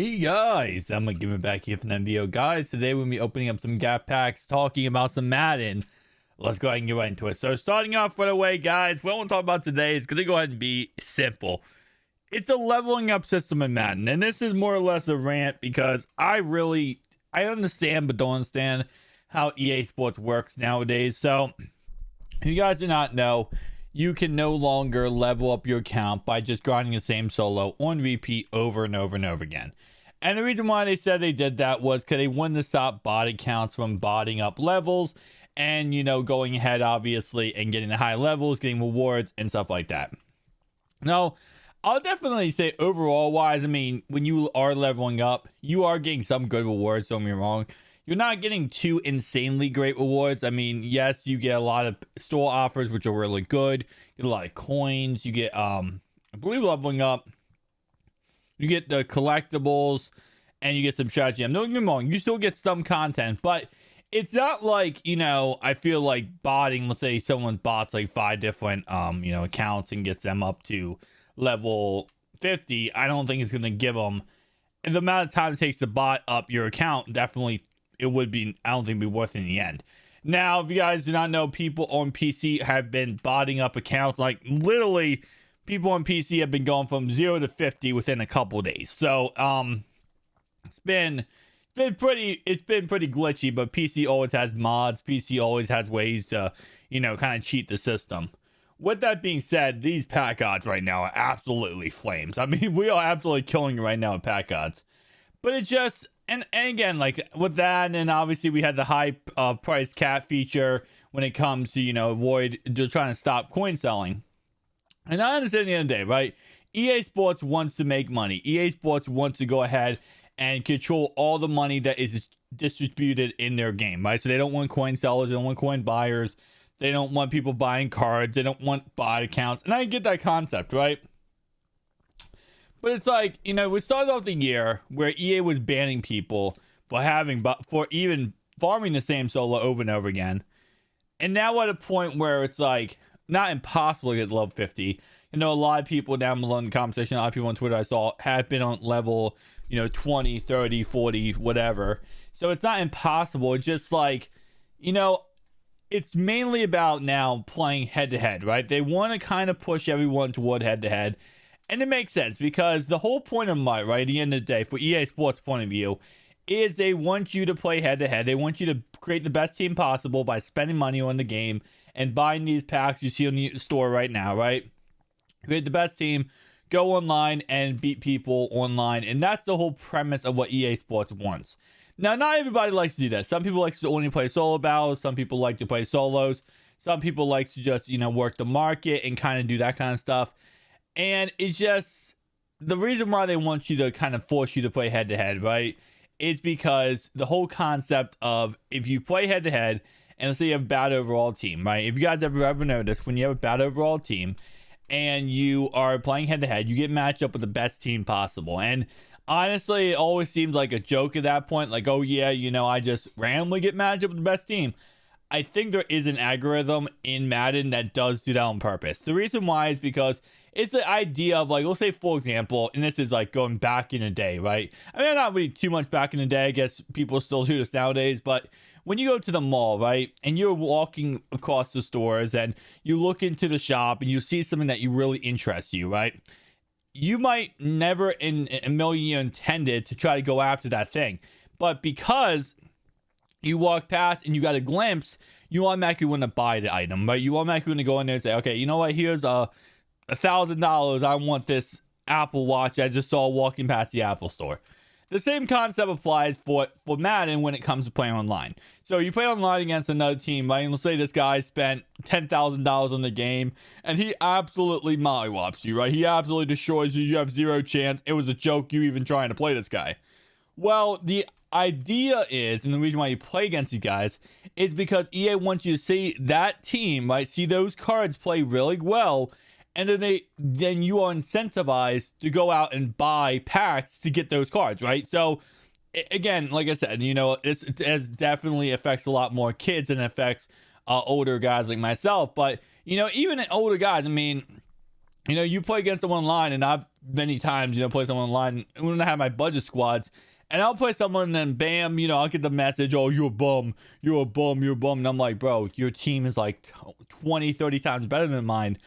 Hey guys, I'm gonna give it back here from the video. Guys, today we'll be opening up some gap packs, talking about some Madden. Let's go ahead and get right into it. So starting off right away, guys, what we'll talk about today is gonna go ahead and be simple. It's a leveling up system in Madden, and this is more or less a rant because I understand but don't understand how EA Sports works nowadays. So if you guys do not know, you can no longer level up your account by just grinding the same solo on repeat over and over and over again. And the reason why they said they did that was because they wanted to stop bot accounts from botting up levels and, going ahead, obviously, and getting the high levels, getting rewards and stuff like that. Now, I'll definitely say overall wise, when you are leveling up, you are getting some good rewards, don't get me wrong. You're not getting too insanely great rewards. Yes, you get a lot of store offers, which are really good. You get a lot of coins. You get, I believe leveling up, you get the collectibles, and you get some strategy. Don't get me wrong, you still get some content, but it's not like, I feel like botting, let's say someone bots like 5 different, accounts and gets them up to level 50. I don't think it's going to give them the amount of time it takes to bot up your account. Definitely it would be, I don't think it'd be worth it in the end. Now, if you guys do not know, people on PC have been botting up accounts. Like literally people on PC have been going from 0 to 50 within a couple days. So it's been pretty glitchy, but PC always has mods. PC always has ways to, kind of cheat the system. With that being said, these pack odds right now are absolutely flames. We are absolutely killing it right now with pack odds. But it's just, and again, like with that, and obviously we had the high price cap feature when it comes to, they're trying to stop coin selling. And I understand at the end of the day, right? EA Sports wants to make money. EA Sports wants to go ahead and control all the money that is distributed in their game, right? So they don't want coin sellers, they don't want coin buyers, they don't want people buying cards, they don't want bot accounts. And I get that concept, right? But it's like, we started off the year where EA was banning people for even farming the same solo over and over again. And now we're at a point where it's like not impossible to get level 50. A lot of people down below in the comment section, a lot of people on Twitter I saw have been on level, 20, 30, 40, whatever. So it's not impossible. It's just like, it's mainly about now playing head to head, right? They want to kind of push everyone toward head to head. And it makes sense because the whole point of right, at the end of the day, for EA Sports point of view, is they want you to play head to head. They want you to create the best team possible by spending money on the game and buying these packs you see on the store right now, right? Create the best team, go online and beat people online. And that's the whole premise of what EA Sports wants. Now, not everybody likes to do that. Some people like to only play solo battles. Some people like to play solos. Some people like to just, work the market and kind of do that kind of stuff. And it's just the reason why they want you to kind of force you to play head to head, right? Is because the whole concept of if you play head to head and let's say you have a bad overall team, right? If you guys ever noticed, when you have a bad overall team and you are playing head to head, you get matched up with the best team possible. And honestly, it always seems like a joke at that point. Like, oh yeah, I just randomly get matched up with the best team. I think there is an algorithm in Madden that does do that on purpose. The reason why is because it's the idea of like, let's say for example, and this is like going back in the day, right? Not really too much back in the day. I guess people still do this nowadays, but when you go to the mall, right, and you're walking across the stores and you look into the shop and you see something that you really interests you, right? You might never in a million years intended to try to go after that thing, but because you walk past and you got a glimpse, you automatically want to buy the item, right? You automatically want to go in there and say, okay, you know what? Here's $1,000. I want this Apple Watch I just saw walking past the Apple store. The same concept applies for Madden when it comes to playing online. So you play online against another team, right? And let's say this guy spent $10,000 on the game and he absolutely mollywops you, right? He absolutely destroys you. You have zero chance. It was a joke you even trying to play this guy. Well, the idea is, and the reason why you play against these guys is because EA wants you to see that team, right? See those cards play really well, and then you are incentivized to go out and buy packs to get those cards, right? So again, like I said, it definitely affects a lot more kids than it affects older guys like myself. But even older guys, you know, you play against someone online, and I've many times, you know, played someone online when I have my budget squads, and I'll play someone and then bam, you know, I'll get the message, oh, you're a bum, you're a bum, you're a bum. And I'm like, bro, your team is like 20, 30 times better than mine.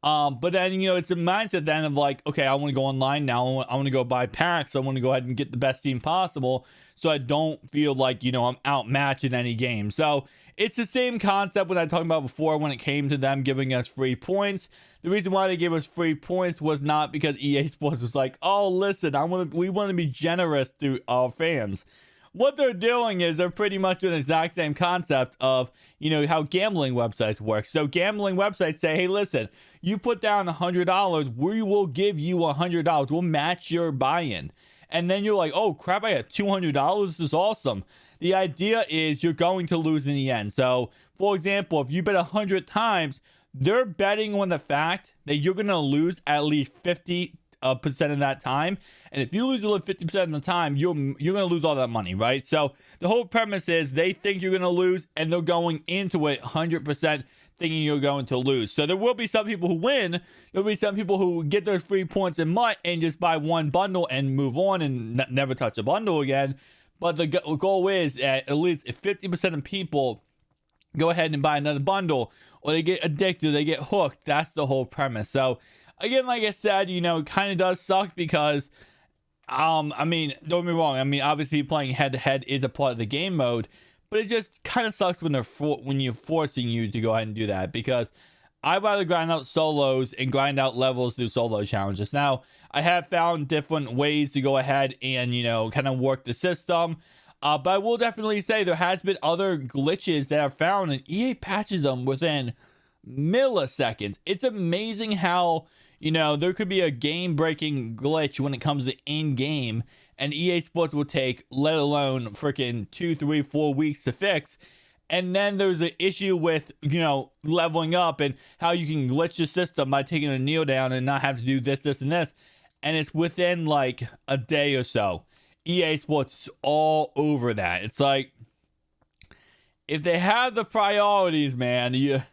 But then, you know, it's a mindset then of like, okay, I want to go online now. I want to go buy packs. I want to go ahead and get the best team possible, so I don't feel like, you know, I'm outmatched in any game. So it's the same concept when I talked about before when it came to them giving us free points. The reason why they gave us free points was not because EA Sports was like, oh, listen, we want to be generous to our fans. What they're doing is they're pretty much doing the exact same concept of, you know, how gambling websites work. So gambling websites say, hey, listen, you put down $100, we will give you $100. We'll match your buy-in. And then you're like, oh, crap, I got $200. This is awesome. The idea is you're going to lose in the end. So, for example, if you bet 100 times, they're betting on the fact that you're going to lose at least 50% of that time. And if you lose 50% of the time, you're going to lose all that money, right? So the whole premise is they think you're going to lose, and they're going into it 100% thinking you're going to lose. So there will be some people who win. There'll be some people who get those free points in MUT and just buy one bundle and move on and never touch a bundle again. But the goal is at least if 50% of people go ahead and buy another bundle, or they get addicted, they get hooked. That's the whole premise. So again, like I said, you know, it kind of does suck because, I mean, don't get me wrong. I mean, obviously playing head to head is a part of the game mode, but it just kind of sucks when you're forcing you to go ahead and do that, because I'd rather grind out solos and grind out levels through solo challenges. Now, I have found different ways to go ahead and, you know, kind of work the system. But I will definitely say there has been other glitches that I've found, and EA patches them within milliseconds. It's amazing how, you know, there could be a game-breaking glitch when it comes to in-game, and EA Sports will take, let alone freaking 2, 3, 4 weeks to fix. And then there's an issue with, you know, leveling up and how you can glitch the system by taking a kneel down and not have to do this, this, and this. And it's within like a day or so. EA Sports is all over that. It's like, if they have the priorities, man, you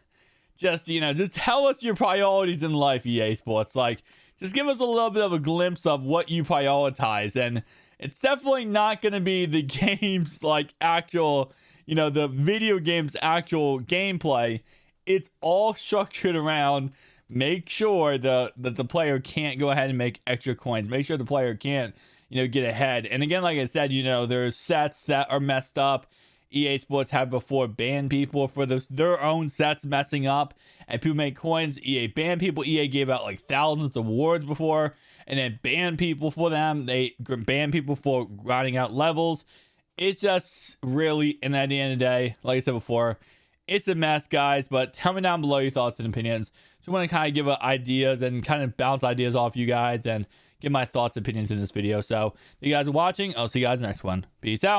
just tell us your priorities in life, EA Sports. Like, just give us a little bit of a glimpse of what you prioritize. And it's definitely not going to be the game's like actual, you know, the video game's actual gameplay. It's all structured around make sure that the player can't go ahead and make extra coins. Make sure the player can't, you know, get ahead. And again, like I said, you know, there's sets that are messed up. EA Sports have before banned people for their own sets messing up and people make coins. EA banned people. EA gave out like thousands of awards before and then banned people for them. They banned people for grinding out levels. It's just really, and at the end of the day, like I said before, it's a mess, guys. But tell me down below your thoughts and opinions. So I want to kind of give ideas and kind of bounce ideas off you guys and give my thoughts and opinions in this video. So, you guys are watching. I'll see you guys next one. Peace out.